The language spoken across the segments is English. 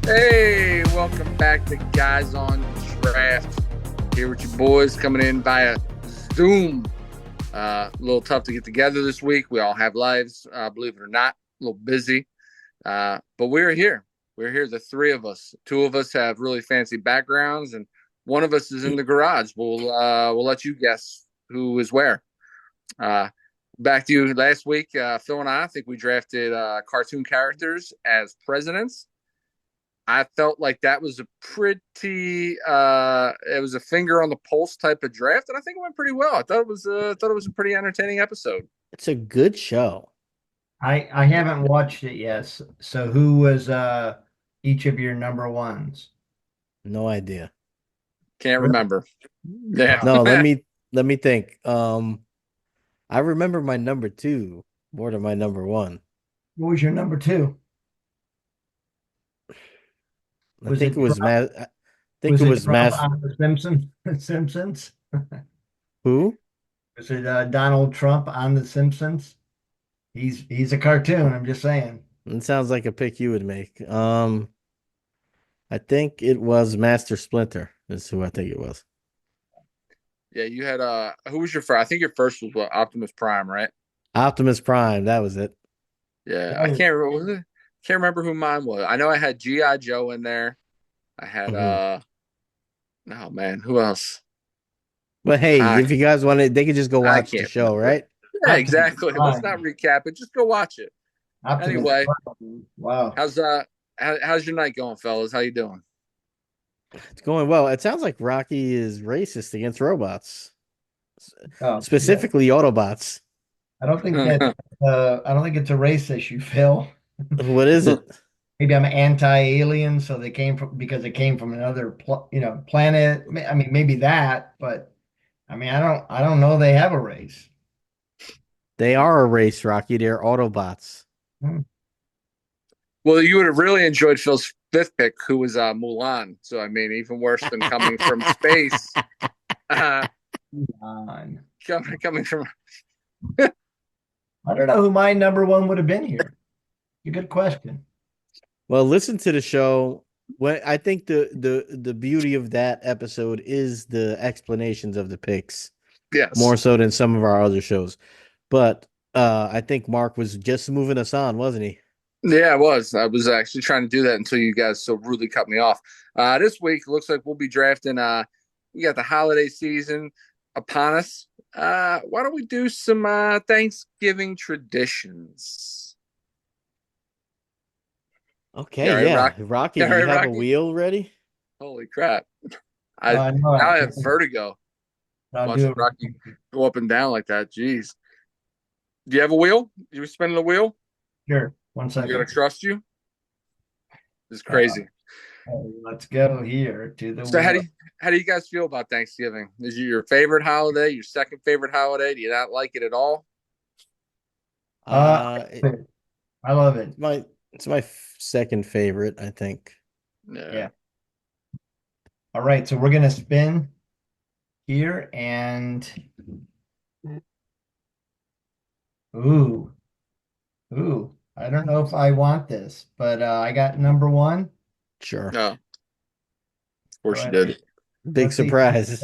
Hey, welcome back to Guys on Draft. Here with your boys coming in via Zoom. A little tough to get together this week. We all have lives, believe it or not, a little busy. But we're here. We're here, the three of us. Two of us have really fancy backgrounds, and one of us is in the garage. We'll let you guess who is where. Back to you last week, Phil and I think we drafted cartoon characters as presidents. I felt like that was a pretty it was a finger on the pulse type of draft, and I think it went pretty well. I thought it was a pretty entertaining episode. It's a good show. I haven't watched it yet. So who was each of your number ones? No idea. Can't Really? remember. Yeah. No, let me think. I remember my number two more than my number one. What was your number two? I Was think it it was Trump? I think it was Trump Mass. on the Simpsons? Simpsons? Who? Was it Donald Trump on the Simpsons? He's a cartoon. I'm just saying. It sounds like a pick you would make. I think it was Master Splinter. Is who I think it was. Yeah, you had who was your first? I think your first was what, Optimus Prime, right? Optimus Prime. That was it. Yeah, I can't remember. Can't remember who mine was. I know I had G.I. Joe in there. I had oh man, who else? But hey, I if you guys want it, they could just go I watch the can't show, remember. right? Yeah, Optimus exactly. Let's Prime. not recap it. Just go watch it. Optimus Anyway, Prime. Wow. how's your night going, fellas? How you doing? It's going well. It sounds like Rocky is racist against robots, Oh, yeah. specifically Autobots. I don't think it's a race issue, Phil. What is it? Maybe I'm anti-alien, so they came from because it came from another planet. I mean, maybe that, but I mean, I don't know they have a race. They are a race, Rocky. They're Autobots. Hmm. Well, you would have really enjoyed Phil's fifth pick, who was Mulan. So I mean, even worse than coming from space. Uh, On. coming from I don't know who my number one would have been here. A good question. Well, listen to the show. When I think the beauty of that episode is the explanations of the picks yes. more so than some of our other shows. But I think Mark was just moving us on, wasn't he? Yeah, I was. I was actually trying to do that until you guys so rudely cut me off. This week it looks like we'll be drafting. We got the holiday season upon us. Why don't we do some Thanksgiving traditions? Okay, Yeah, yeah. Rocky. Rocky, Yeah, do you have a Rocky. wheel ready? Holy crap! No, Now I have vertigo I'll do watching it. Rocky go up and down like that. Jeez. Do you have a wheel? You spinning the wheel? Sure. One You second. gonna trust you? This is crazy. Let's go here to the So wheel. how do you guys feel about Thanksgiving? Is it your favorite holiday? Your second favorite holiday? Do you not like it at all? I love it. It's my second favorite, I think. Yeah. All right, so we're gonna spin here and ooh, I don't know if I want this, but I got number one. Sure. No. Of course you All right. did. Big Let's see. surprise.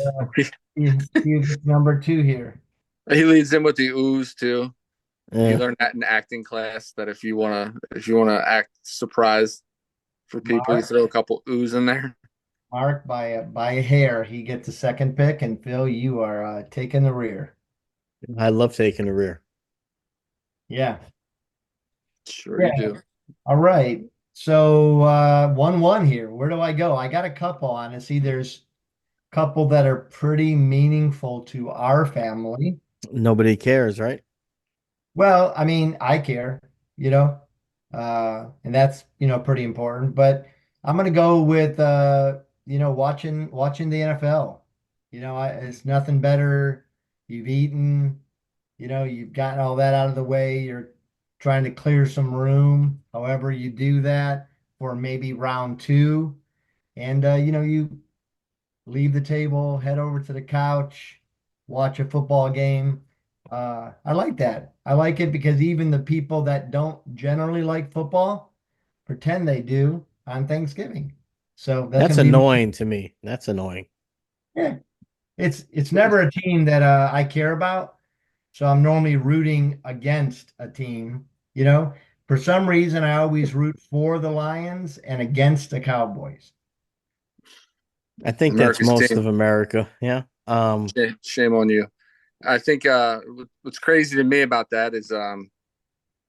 He's number two here. He leads in with the ooze too. You Yeah. learned that in acting class that if you wanna act surprised for people, you Mark, throw a couple ooze in there. Mark by a hair, he gets the second pick, and Phil, you are taking the rear. I love taking the rear. Yeah. Sure Yeah. you do. All right. So 1-1 here. Where do I go? I got a couple, honestly. There's a couple that are pretty meaningful to our family. Nobody cares, right? Well, I mean, I care, you know, and that's, pretty important. But I'm gonna go with watching the NFL. It's nothing better. you've eaten, you've gotten all that out of the way. You're trying to clear some room. However, you do that for maybe round two. And, you leave the table, head over to the couch, watch a football game. I like that. I like it because even the people that don't generally like football pretend they do on Thanksgiving. So that's That's going to be, annoying to me. That's annoying. yeah, it's never a team that I care about. So I'm normally rooting against a team, you know. For some reason, I always root for the Lions and against the Cowboys. I think that's America's most team. of America. Yeah. Shame on you. I think what's crazy to me about that is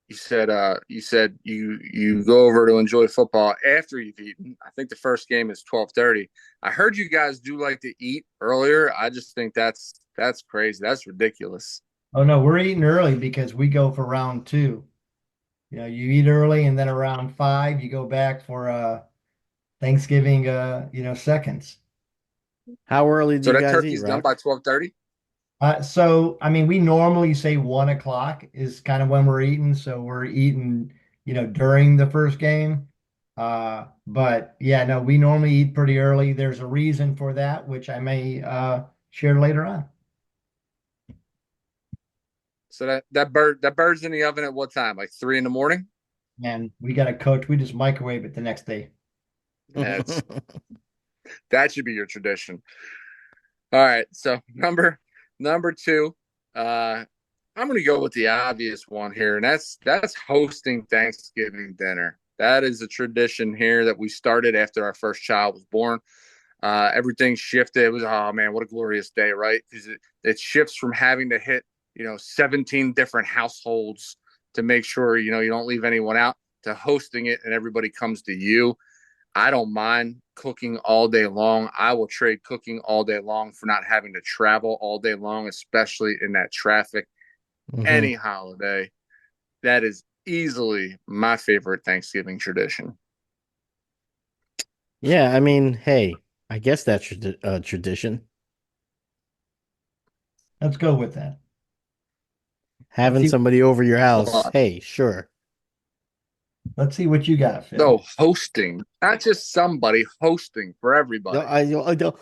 you said you go over to enjoy football after you've eaten. I think the first game is 12:30. I heard you guys do like to eat earlier. I just think that's crazy. That's ridiculous. Oh no, we're eating early because we go for round two. You eat early and then around five you go back for Thanksgiving seconds. How early do So you that guys eat, turkey's done Rock? by 12:30. So I mean we normally say 1 o'clock is kind of when we're eating, so we're eating, during the first game. But yeah, no, we normally eat pretty early. There's a reason for that, which I may share later on. So that bird's in the oven at what time? Like 3 in the morning? And we got a coach, we just microwave it the next day. That's that should be your tradition. All right. So number two, I'm gonna go with the obvious one here, and that's hosting Thanksgiving dinner. That is a tradition here that we started after our first child was born. Everything shifted. It was, oh man, what a glorious day, right? Because it shifts from having to hit 17 different households to make sure you don't leave anyone out, to hosting it and everybody comes to you. I don't mind cooking all day long. I will trade cooking all day long for not having to travel all day long, especially in that traffic. Hmm. Any holiday, that is easily my favorite Thanksgiving tradition. Yeah, I mean, hey, I guess that's a tradition. Let's go with that. Let's Having see. somebody over your house, But hey, sure. Let's see what you got, Phil. no, hosting, not just somebody, hosting for everybody. The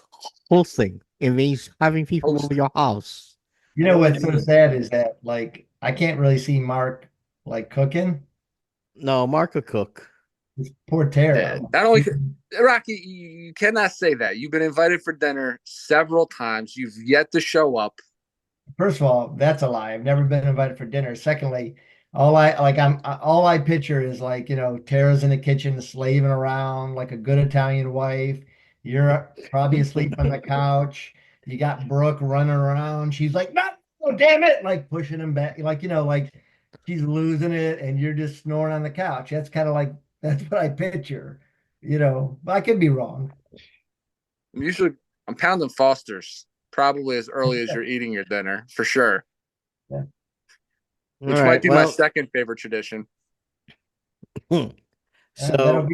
whole thing. It means having people over Hosting. your house. You I know know what what's you so mean. sad is that like I can't really see Mark like cooking. No, Mark a cook. It's poor Tara. Not only Rocky, you cannot say that. You've been invited for dinner several times. You've yet to show up. First of all, that's a lie. I've never been invited for dinner. Secondly, all I picture is like, Tara's in the kitchen slaving around like a good Italian wife. You're probably asleep on the couch. You got Brooke running around. She's like, no, oh, damn it, like pushing him back, like, like she's losing it and you're just snoring on the couch. That's kind of like that's what I picture, But I could be wrong. I'm pounding Foster's probably as early as you're eating your dinner for sure, Yeah. All which might right. be my Well, second favorite tradition. That'll so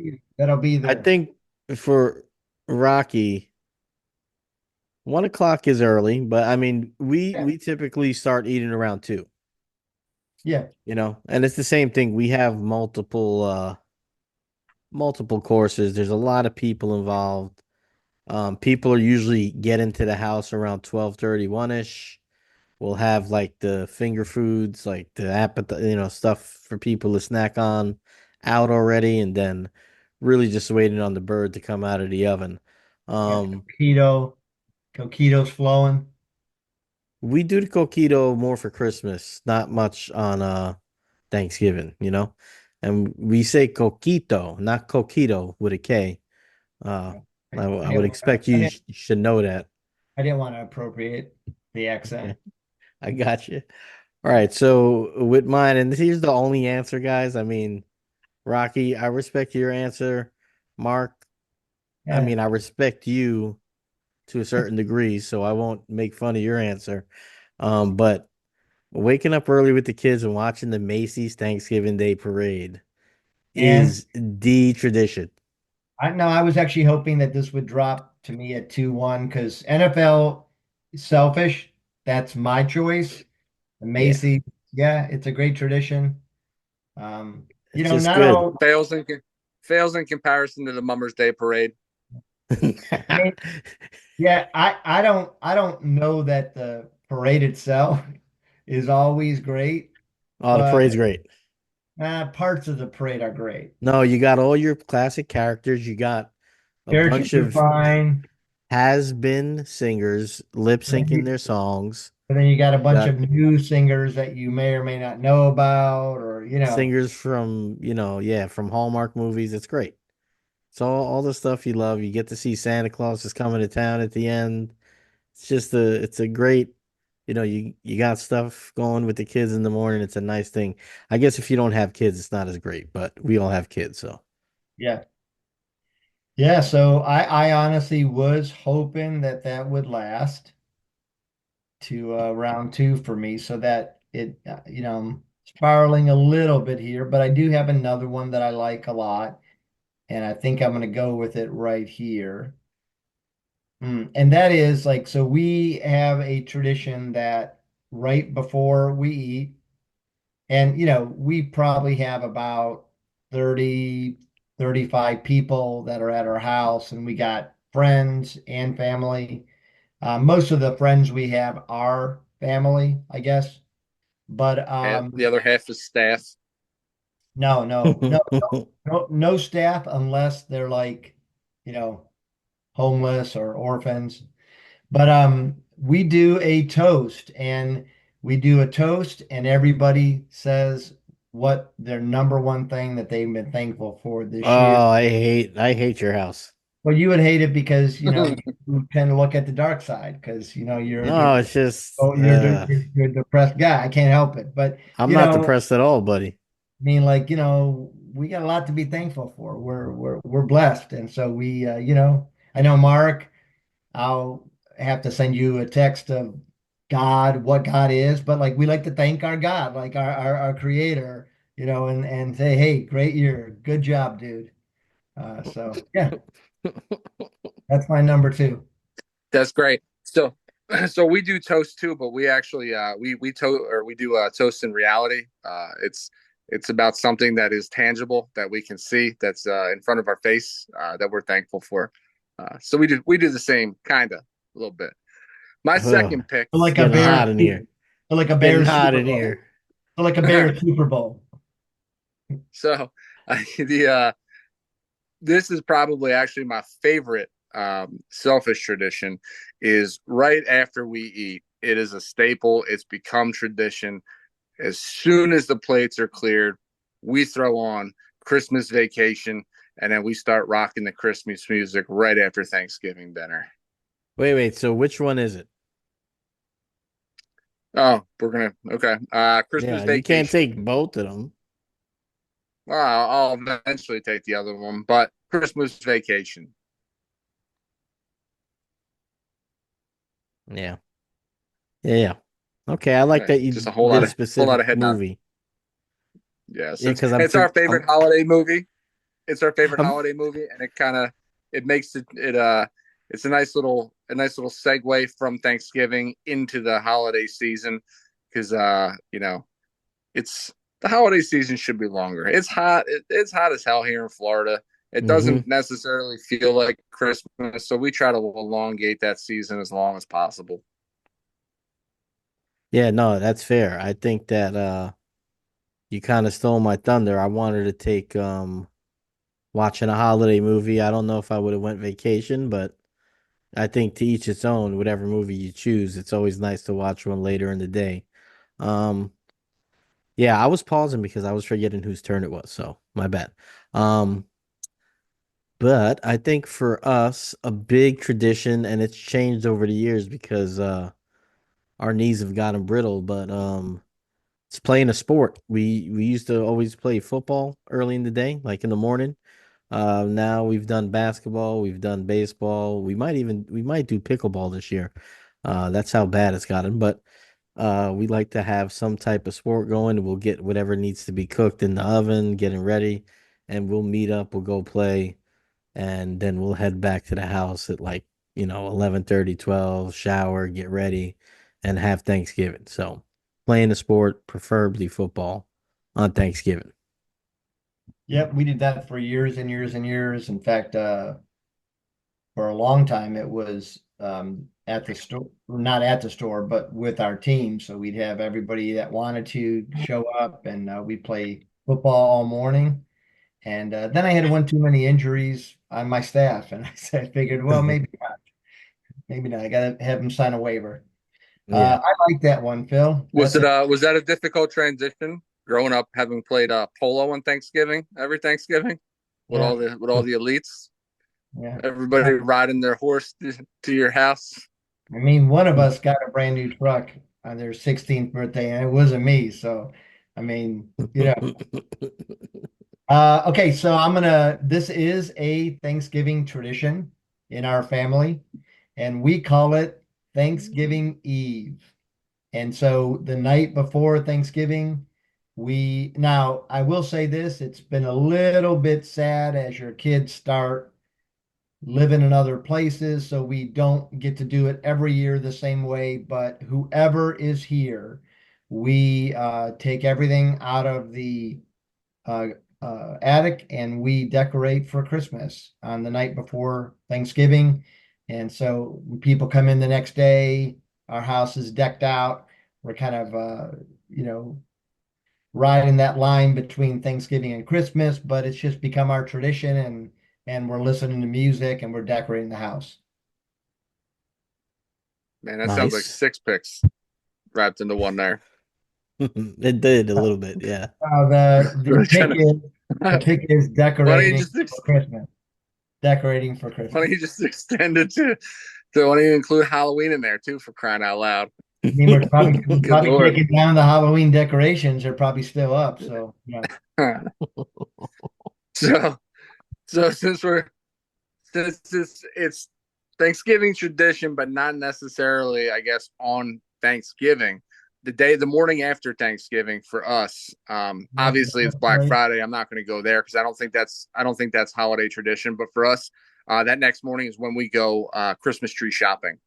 be I there. think for Rocky, 1 o'clock is early, but I mean, we Yeah. we typically start eating around 2, Yeah. and it's the same thing. We have multiple courses. There's a lot of people involved. People are usually get into the house around 12:31 ish. We'll have like the finger foods, like the appetite, stuff for people to snack on out already, and then really just waiting on the bird to come out of the oven. Got the Um, coquito's flowing. we do the coquito more for Christmas, not much on Thanksgiving. And we say coquito, not coquito with a K. Uh, I, I would expect you should know that. I didn't want to appropriate the Okay, accent. I got you. All right, so with mine, and here's the only answer, guys. I mean, Rocky, I respect your answer. Mark, I Yeah. mean, I respect you to a certain degree, so I won't make fun of your answer. But waking up early with the kids and watching the Macy's Thanksgiving Day Parade And is the tradition. I know I was actually hoping that this would drop to me at 2-1 because NFL is selfish. that's my choice. The Yeah, Macy's, yeah, it's a great tradition. it's just Not good. all. Fails in comparison to the Mummers Day Parade. I mean, yeah, I don't know that the parade itself is always great, Oh, the but parade's great. parts of the parade are great. No, you got all your classic characters. You got a bunch Parachutes are of fine, has-been singers lip but then syncing their songs. you got a bunch Got of new singers that you may or may not know about, or singers from, yeah, from Hallmark movies. It's great. It's all the stuff you love. You get to see Santa Claus is coming to town at the end. It's a great, you got stuff going with the kids in the morning. It's a nice thing. I guess if you don't have kids, it's not as great, but we all have kids, so. yeah. Yeah, so I honestly was hoping that that would last to round two for me so that I'm spiraling a little bit here, but I do have another one that I like a lot, and I think I'm going to go with it right here. And that is like, so we have a tradition that right before we eat, and we probably have about 30, 35 people that are at our house, and we got friends and family. Most of the friends we have are family, I guess. But The other half is staff. no, no, no, no, no staff unless they're like, you know, homeless or orphans. But we do a toast, and everybody says what their number one thing that they've been thankful for this year. Oh, I hate your house. Well, you would hate it because you tend to look at the dark side because No, it's just you're a depressed guy. I can't help it, but I'm you not know, depressed at all, buddy. I mean, like we got a lot to be thankful for. We're blessed, and so I know Mark. I'll have to send you a text of God, what God is, but like we like to thank our God, like our creator, and say, hey, great year. Good job, dude. So yeah, that's my number two. That's great. So, so we do toast too, but we actually we do toast in reality. It's about something that is tangible that we can see that's in front of our face that we're thankful for. So we do the same kind of a little bit. My Ugh, second pick. For it's like a getting bear, hot in here. for like a It's getting bear hot Super in Bowl, here. for like a bear Super Bowl. So the this is probably actually my favorite selfish tradition is right after we eat. It is a staple. It's become tradition. As soon as the plates are cleared, we throw on Christmas Vacation, and then we start rocking the Christmas music right after Thanksgiving dinner. Wait. So which one is it? Oh, we're gonna okay. Christmas Yeah, you can't Vacation. take both of them. Well, I'll eventually take the other one, but Christmas Vacation. Yeah. Yeah. Okay, I like Yeah, that just you a whole did lot a of whole lot specific of head nod. movie. Yeah, Yeah, since because it's our favorite I'm holiday movie, it's our favorite I'm holiday movie, and it kind of it makes it it's a nice little segue from Thanksgiving into the holiday season because it's the holiday season should be longer. It's hot. It's hot as hell here in Florida. It hmm doesn't necessarily feel like Christmas, so we try to elongate that season as long as possible. Yeah, no, that's fair. I think that you kind of stole my thunder. I wanted to take watching a holiday movie. I don't know if I would have went vacation, but I think to each its own, whatever movie you choose, it's always nice to watch one later in the day. Um yeah, I was pausing because I was forgetting whose turn it was, so my bad. Um but I think for us, a big tradition, and it's changed over the years because our knees have gotten brittle, but it's playing a sport. We used to always play football early in the day, like in the morning. Now we've done basketball, we've done baseball. We might do pickleball this year. That's how bad it's gotten. But we like to have some type of sport going. We'll get whatever needs to be cooked in the oven, getting ready, and we'll meet up. We'll go play, and then we'll head back to the house at like 11:30, 12. Shower, get ready, and have Thanksgiving. So playing a sport, preferably football, on Thanksgiving. Yep, we did that for years and years and years. In fact, for a long time, it was at the store, not at the store, but with our team. So we'd have everybody that wanted to show up, and we'd play football all morning. And then I had one too many injuries on my staff, and I figured, well, maybe not. I got to have them sign a waiver. Yeah. I like that one, Phil. Was That's it a was that a difficult transition growing up having played polo on Thanksgiving every Thanksgiving yeah, with all the elites, yeah. everybody riding their horse to your house? I mean, one of us got a brand new truck on their 16th birthday, and it wasn't me. So, I mean, okay, so this is a Thanksgiving tradition in our family, and we call it Thanksgiving Eve. And so the night before Thanksgiving, now I will say this, it's been a little bit sad as your kids start living in other places, so we don't get to do it every year the same way, but whoever is here, we take everything out of the uh, attic and we decorate for Christmas on the night before Thanksgiving. And so when people come in the next day, our house is decked out. We're kind of, you know, riding that line between Thanksgiving and Christmas, but it's just become our tradition and we're listening to music and we're decorating the house. Man, that sounds like Nice. six picks wrapped into one there. It did a little bit, yeah. The Really pick trying is to, why don't you decorating just for Christmas. Decorating for why don't Christmas. you just extend it to why don't you include Halloween in there too for crying out loud? I mean, we're Good probably Lord. taking down the Halloween decorations. They're probably still up. So yeah. So so since it's Thanksgiving tradition, but not necessarily, I guess, on Thanksgiving. The morning after Thanksgiving for us, obviously it's Black Friday. I'm not going to go there because I don't think that's holiday tradition. But for us, that next morning is when we go Christmas tree shopping.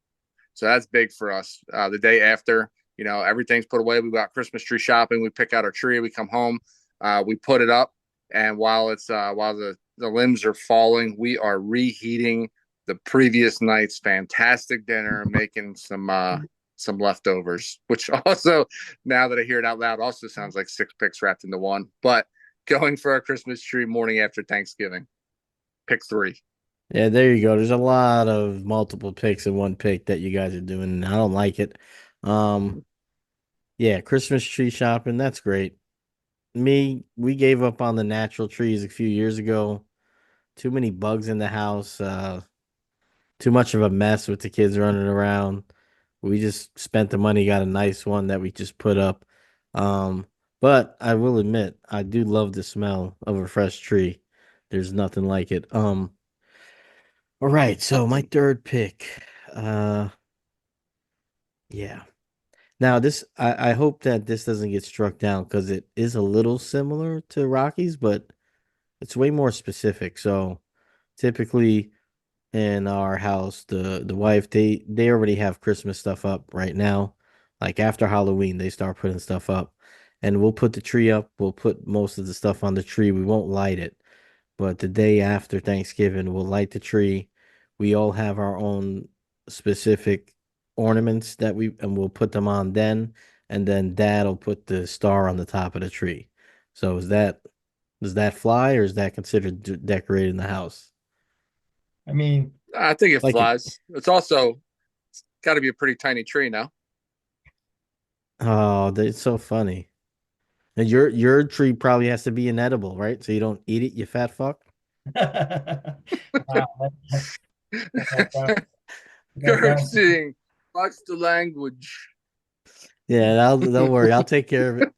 So that's big for us. The day after, everything's put away. We got Christmas tree shopping. We pick out our tree. We come home. We put it up, and while the limbs are falling, we are reheating the previous night's fantastic dinner, making some leftovers. Which also, now that I hear it out loud, also sounds like six picks wrapped into one. But going for our Christmas tree morning after Thanksgiving, pick three. Yeah, there you go. There's a lot of multiple picks in one pick that you guys are doing, and I don't like it. Um, yeah, Christmas tree shopping, that's great. We gave up on the natural trees a few years ago. Too many bugs in the house, too much of a mess with the kids running around. We just spent the money, got a nice one that we just put up. Um, but I will admit, I do love the smell of a fresh tree. There's nothing like it. All right, so my third pick. Uh, yeah. Now I hope that this doesn't get struck down because it is a little similar to Rockies, but it's way more specific. So typically in our house, the wife they already have Christmas stuff up right now. Like after Halloween, they start putting stuff up, and we'll put the tree up. We'll put most of the stuff on the tree. We won't light it. But the day after Thanksgiving, we'll light the tree. We all have our own specific ornaments and we'll put them on then, and then Dad'll put the star on the top of the tree. So does that fly or is that considered decorating the house? I mean, I think it Like it. flies. It's also got to be a pretty tiny tree now. Oh, it's so funny. And your tree probably has to be inedible, right? So you don't eat it, you fat fuck. wow, that, that, Kirk that, seeing, watch the language. Yeah, don't worry, I'll take care of it.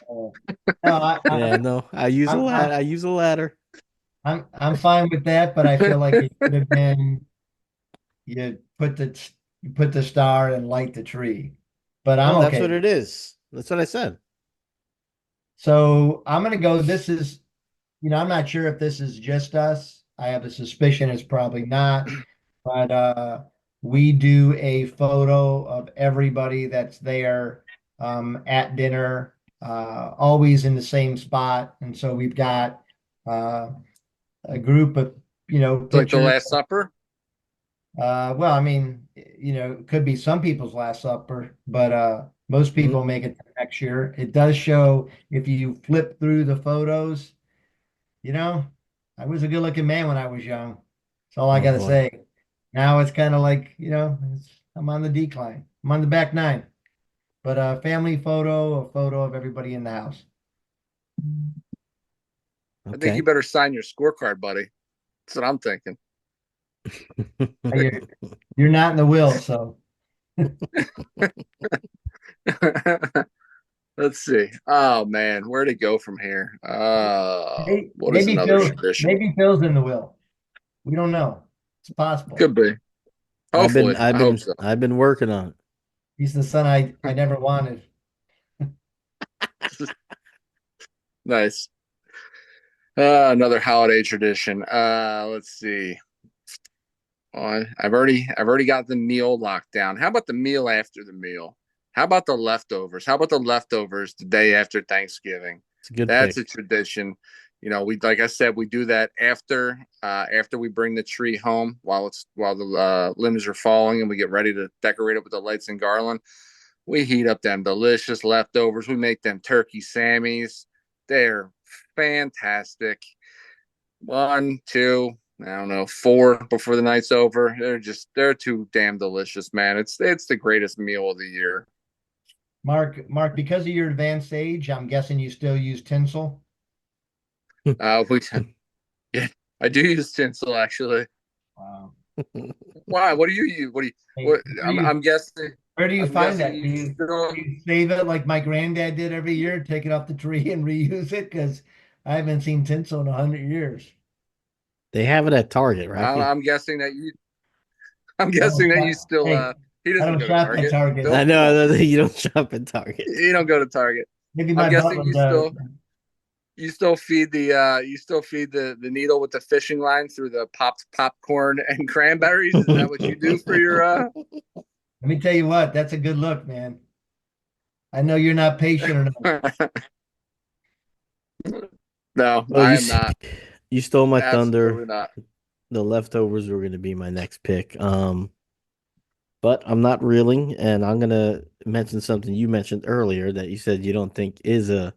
no, Yeah, no, I use a I'm, ladder. I use a ladder. I'm fine with that, but I feel like it should have been you put the star and light the tree. But I'm No, that's okay. what it is. That's what I said. So I'm gonna go. This is, I'm not sure if this is just us. I have a suspicion it's probably not. But we do a photo of everybody that's there at dinner, always in the same spot. And so we've got uh, a group of, It's like the pictures. Last Supper. Well, I mean, it could be some people's last supper, but most Mhm. people make it to next year. It does show if you flip through the photos, you know, I was a good looking man when I was young. That's all I Oh gotta boy. say. Now it's kind of like, I'm on the decline. I'm on the back nine. But a family photo, a photo of everybody in the house. I think you Okay. better sign your scorecard, buddy. That's what I'm thinking. You're, you're not in the will, so Let's see. Oh man, where to go from here? What is maybe another Phil, tradition? maybe Phil's in the will. We don't know. It's possible. Could be. I've been Hopefully, I've I hope been so. I've been working on He's the son I never wanted. Nice. Another holiday tradition. Let's see. I've already got the meal locked down. How about the meal after the meal? How about the leftovers? How about the leftovers the day after Thanksgiving? It's a good That's pick. a tradition. We like I said, we do that after we bring the tree home while the limbs are falling and we get ready to decorate it with the lights and garland. We heat up them delicious leftovers. We make them turkey sammies. They're fantastic. One, two, I don't know, four before the night's over. They're too damn delicious, man. It's the greatest meal of the year. Mark, because of your advanced age, I'm guessing you still use tinsel. We yeah, I do use tinsel actually. Wow. Why? What do you use? What do you? Hey, What? I'm guessing. where do you I'm find guessing that? you Do still. you save it like my granddad did every year, take it off the tree and reuse it? Because I haven't seen tinsel in 100 years. They have it at Target, right? I'm guessing that you. I'm I don't guessing that you shop. still. Hey, He I doesn't don't go to shop at Target. Target. I Phil won't. know you don't shop at Target. You don't go to Target. Maybe I'm my guessing butler does. you still feed the needle with the fishing line through the popped popcorn and cranberries. Is that what you do for your Let me tell you what, that's a good look, man. I know you're not patient enough. No, Well, I am not. you stole my thunder. Absolutely not. The leftovers were going to be my next pick. But I'm not reeling, and I'm gonna mention something you mentioned earlier that you said you don't think is a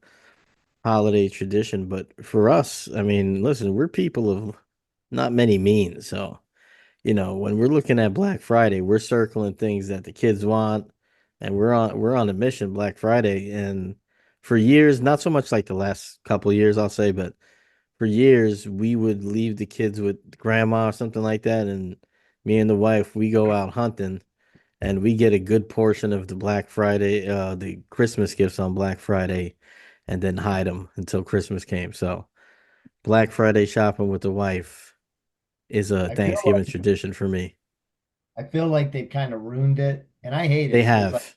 holiday tradition, but for us, I mean, listen, we're people of not many means, so when we're looking at Black Friday, we're circling things that the kids want, and we're on a mission Black Friday, and for years, not so much like the last couple of years, I'll say, but for years we would leave the kids with grandma or something like that, and me and the wife we go out hunting and we get a good portion of the Black Friday, the Christmas gifts on Black Friday, and then hide them until Christmas came. So Black Friday shopping with the wife is a I feel Thanksgiving like tradition for me. I feel like they've kind of ruined it, and I hate They it because, like, have.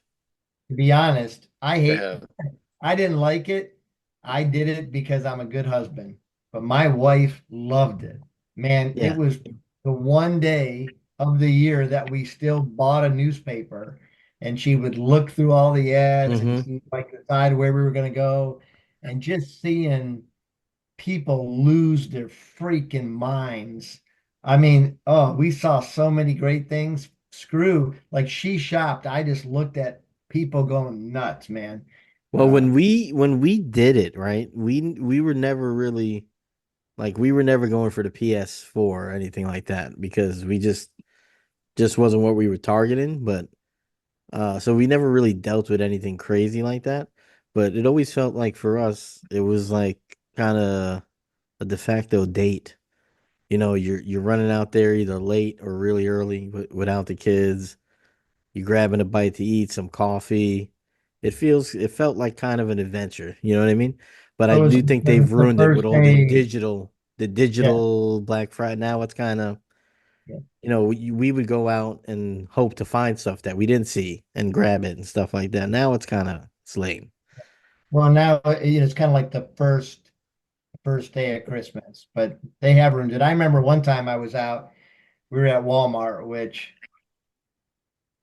to be honest, They have. I didn't like it. I did it because I'm a good husband, but my wife loved it. Man, it Yeah. was the one day of the year that we still bought a newspaper, and she would look through all the ads and Mm-hmm. like decide where we were going to go, and just seeing people lose their freaking minds. I mean, oh, we saw so many great things. Screw, like she shopped. I just looked at people going nuts, man. Well, Uh, when we did it, right? We were never really like we were never going for the PS4 or anything like that because we just wasn't what we were targeting, but so we never really dealt with anything crazy like that. But it always felt like for us, it was like kind of a de facto date. You're running out there either late or really early without the kids. You're grabbing a bite to eat, some coffee. It felt like kind of an adventure. You know what I mean? But it I was do think they've the ruined it with first all day. the Yeah, digital Black Friday. Now it's kind of yeah. we would go out and hope to find stuff that we didn't see and grab it and stuff like that. Now it's lame. Well, now it's kind of like the first day of Christmas, but they have ruined it. I remember one time I was out. We were at Walmart, which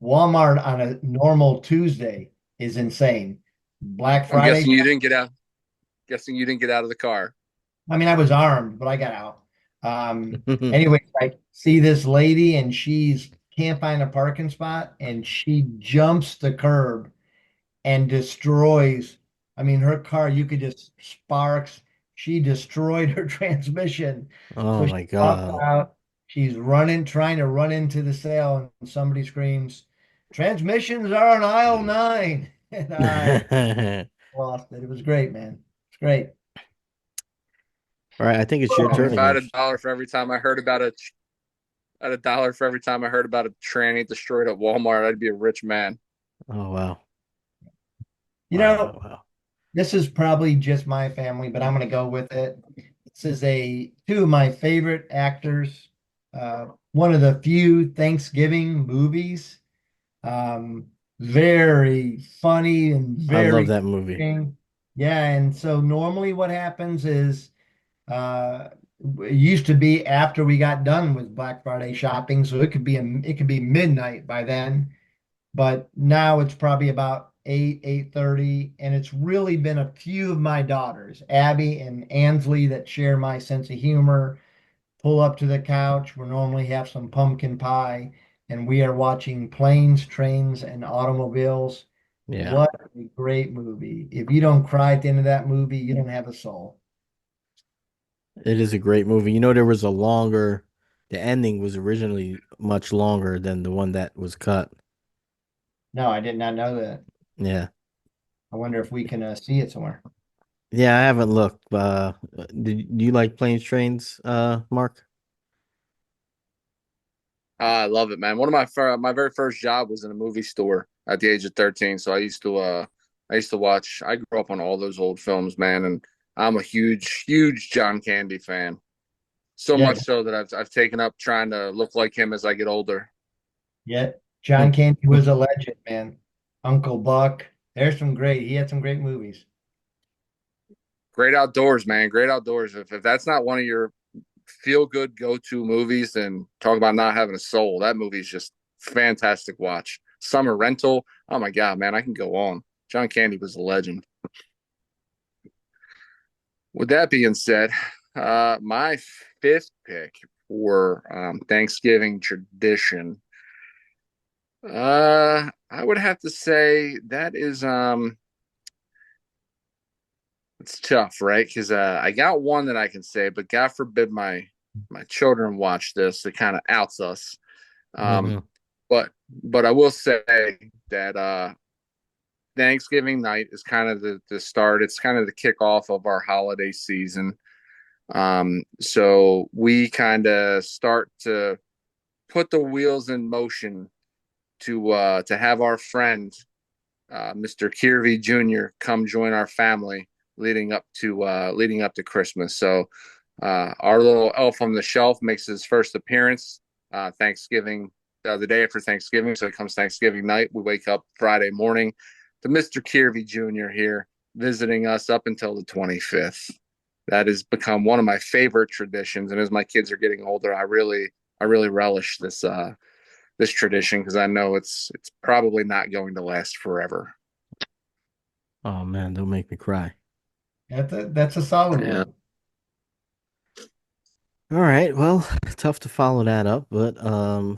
Walmart on a normal Tuesday is insane. Black I'm Friday, guessing you didn't get out. Guessing you didn't get out of the car. I mean, I was armed, but I got out. Anyway, I see this lady and she's can't find a parking spot and she jumps the curb and destroys. I mean, her car, you could just sparks. She destroyed her transmission. Oh So she my walks God. out. She's running, trying to run into the sale, and somebody screams, "Transmissions are on aisle 9." And I lost it. It was great, man. It's great. All right, I think it's your turn If I again. had a dollar for every time I heard about a, I had a dollar for every time I heard about a tranny destroyed at Walmart, I'd be a rich man. Oh wow. You Wow, know, wow, wow. this is probably just my family, but I'm going to go with it. This is two of my favorite actors. One of the few Thanksgiving movies. Um, Very funny and I love very that movie. interesting. Yeah, and so normally what happens is uh, it used to be after we got done with Black Friday shopping, so it could be midnight by then. But now it's probably about 8:30, and it's really been a few of my daughters, Abby and Ansley, that share my sense of humor, pull up to the couch. We normally have some pumpkin pie, and we are watching Planes, Trains, and Automobiles. Yeah. What a great movie. If you don't cry at the end of that movie, you don't have a soul. It is a great movie. You know, there was a longer, the ending was originally much longer than the one that was cut. No, I did not know that. Yeah. I wonder if we can see it somewhere. Yeah, I haven't looked. Do you like planes, trains, Mark? I love it, man. One of my very first job was in a movie store at the age of 13. So I used to watch. I grew up on all those old films, man, and I'm a huge John Candy fan. So Yeah, much so that I've taken up trying to look like him as I get older. yeah. John Candy was a legend, man. Uncle Buck. He had some great movies. Great outdoors, man. Great outdoors. If that's not one of your feel good go to movies, then talk about not having a soul. That movie's just fantastic watch. Summer Rental. Oh my god, man, I can go on. John Candy was a legend. With that being said, my fifth pick for Thanksgiving tradition, I would have to say that is it's tough, right? Because I got one that I can say, but God forbid my children watch this. It kind of outs us. Um, Hmm. but I will say that Thanksgiving night is kind of the start. It's kind of the kickoff of our holiday season. So we kind of start to put the wheels in motion to have our friend Mr. Kirby Jr. come join our family leading up to Christmas. So our little elf on the shelf makes his first appearance Thanksgiving the day after Thanksgiving. So it comes Thanksgiving night. We wake up Friday morning to Mr. Kirby Jr. here visiting us up until the 25th. That has become one of my favorite traditions, and as my kids are getting older, I really relish this tradition because I know it's probably not going to last forever. Oh man, don't make me cry. That's a solid Yeah. one. All right, well, tough to follow that up, but I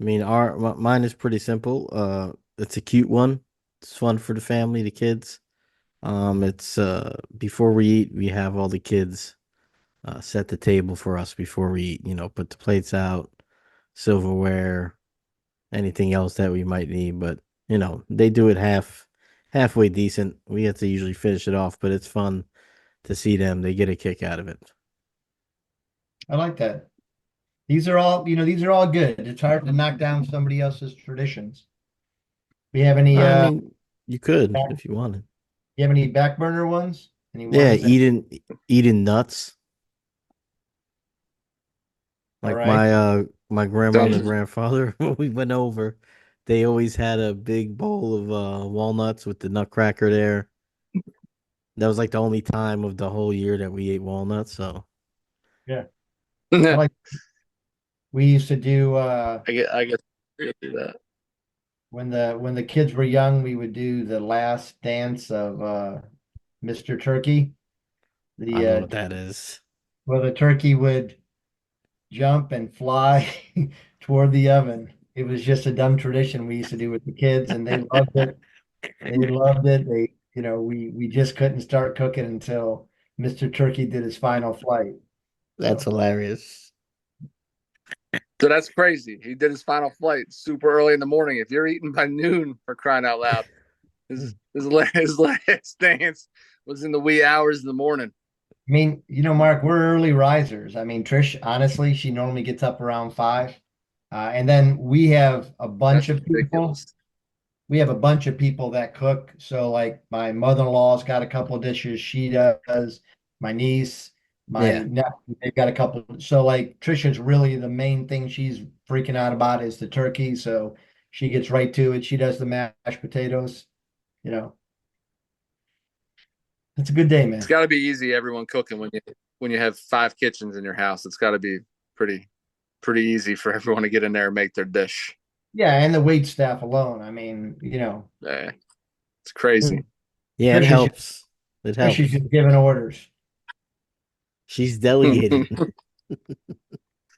mean, mine is pretty simple. It's a cute one. It's fun for the family, the kids. It's before we eat, we have all the kids set the table for us before we eat. You know, put the plates out, silverware, anything else that we might need. But you know, they do it halfway decent. We have to usually finish it off, but it's fun to see them. They get a kick out of it. I like that. These are all good. It's hard to knock down somebody else's traditions. We have any I mean, you could back, if you wanted. you have any back burner ones? Any Yeah, ones that eating nuts. all Like right? my grandmother and Sounds grandfather, when we went over, they always had a big bowl of walnuts with the nutcracker there. That was like the only time of the whole year that we ate walnuts. So Yeah. I I like we used to do get I do that. when the kids were young, we would do the last dance of Mr. Turkey. I The don't know what that is. well, the turkey would jump and fly toward the oven. It was just a dumb tradition we used to do with the kids, and they loved it. They loved it. We just couldn't start cooking until Mr. Turkey did his final flight. That's So hilarious. So that's crazy. He did his final flight super early in the morning. If you're eating by noon, for crying out loud, his last dance was in the wee hours in the morning. I mean, Mark, we're early risers. I mean, Trish, honestly, she normally gets up around 5. And then we have a bunch That's of people. ridiculous. We have a bunch of people that cook. So like my mother-in-law's got a couple of dishes she does. My niece, my Yeah, nephew, they've got a couple. So like Trisha's really the main thing she's freaking out about is the turkey. So she gets right to it. She does the mashed potatoes. You know, it's a good day, It's man. got to be easy. Everyone cooking when you have 5 kitchens in your house. It's got to be pretty easy for everyone to get in there and make their dish. Yeah, and the wait staff alone. I mean, Yeah, it's crazy. yeah, it Trisha's just, helps. It Trisha's helps. just giving orders. She's delegating.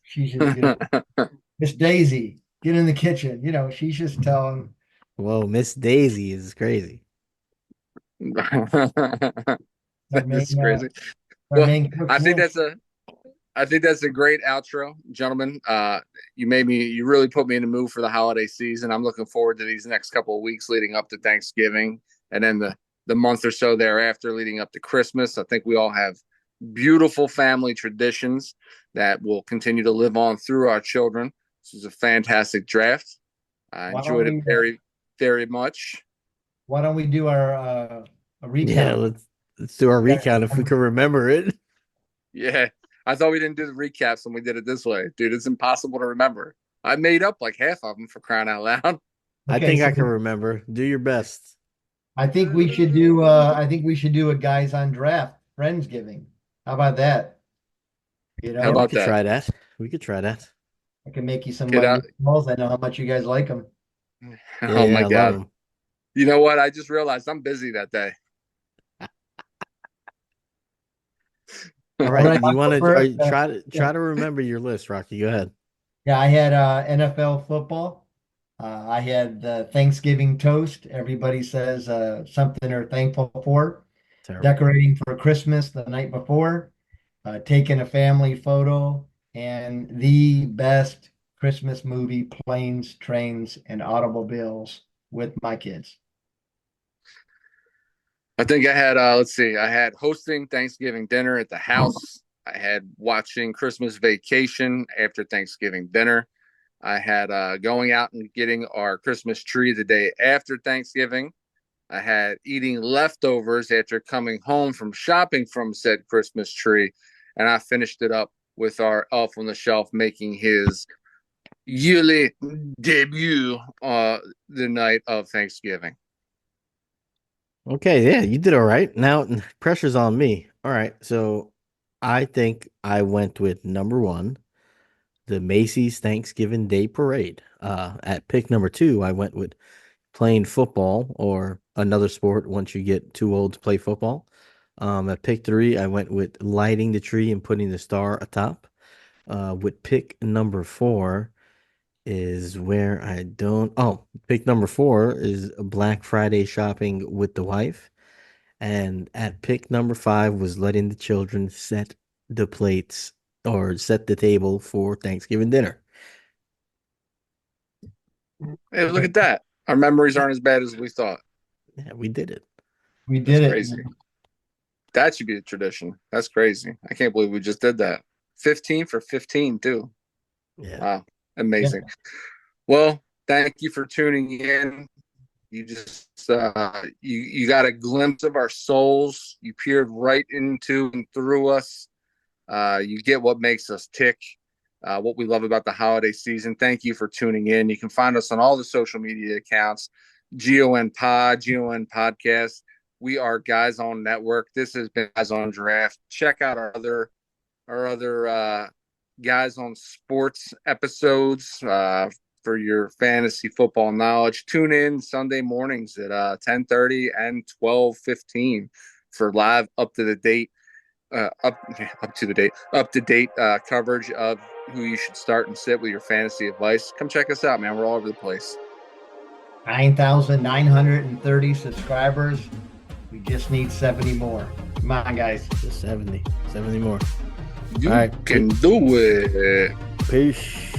She's just, Miss Daisy, get in the kitchen. She's just telling Whoa, Miss Daisy is crazy. That our main is crazy. our Well, main cook's I think lunch. that's a I think that's a great outro, gentlemen. You really put me in the mood for the holiday season. I'm looking forward to these next couple of weeks leading up to Thanksgiving, and then the month or so thereafter leading up to Christmas. I think we all have beautiful family traditions that will continue to live on through our children. This is a fantastic draft. I Why don't enjoyed it we very, very much. why don't we do our a Yeah, recount? let's do our Yeah. recount if we can remember it. Yeah, I thought we didn't do the recaps when we did it this way, dude. It's impossible to remember. I made up like half of them for crying out loud. I Okay, think so I can remember. Do your best. I think we should do a guys on draft Friendsgiving. How about that? How Yeah, we about could that? try that. We could try that. I can make you some Get out. meatballs. I know how much you guys like them. Yeah, Oh yeah, my I love god. them. You know what? I just realized I'm busy that day. All All right, right, you I'll go want to first. Yeah, try to remember your list, Rocky? Go ahead. yeah, I had NFL football. I had Thanksgiving toast. Everybody says something they're thankful for. Terrible. Decorating for Christmas the night before. Taking a family photo, and the best Christmas movie, Planes, Trains, and Automobiles with my kids. I think I had let's see, I had hosting Thanksgiving dinner at the house. I had watching Christmas Vacation after Thanksgiving dinner. I had going out and getting our Christmas tree the day after Thanksgiving. I had eating leftovers after coming home from shopping from said Christmas tree. And I finished it up with our elf on the shelf making his yearly debut the night of Thanksgiving. Okay, yeah, you did all right. Now pressure's on me. All right, so I think I went with number one, the Macy's Thanksgiving Day Parade. At pick number two, I went with playing football or another sport once you get too old to play football. At pick three, I went with lighting the tree and putting the star atop. With pick number four is where I don't. Oh, pick number four is Black Friday shopping with the wife. And at pick number five was letting the children set the plates or set the table for Thanksgiving dinner. Hey, look at that. Our memories aren't as bad as we thought. Yeah, we did it. We That's did it. crazy. That should be a tradition. That's crazy. I can't believe we just did that. 15 for 15, too. Yeah. Wow. Yeah. Amazing. Well, thank you for tuning in. You just you got a glimpse of our souls. You peered right into and through us. You get what makes us tick, what we love about the holiday season. Thank you for tuning in. You can find us on all the social media accounts, GON Pod, GON Podcast. We are Guys on Network. This has been Guys on Draft. Check out our other Guys on Sports episodes. for your fantasy football knowledge. Tune in Sunday mornings at 10:30 and 12:15 for live up to date coverage of who you should start and sit with your fantasy advice. Come check us out, man. We're all over the place. 9,930 subscribers. We just need 70 more. Come on, guys. Just 70 more. You all right, can do it. Peace.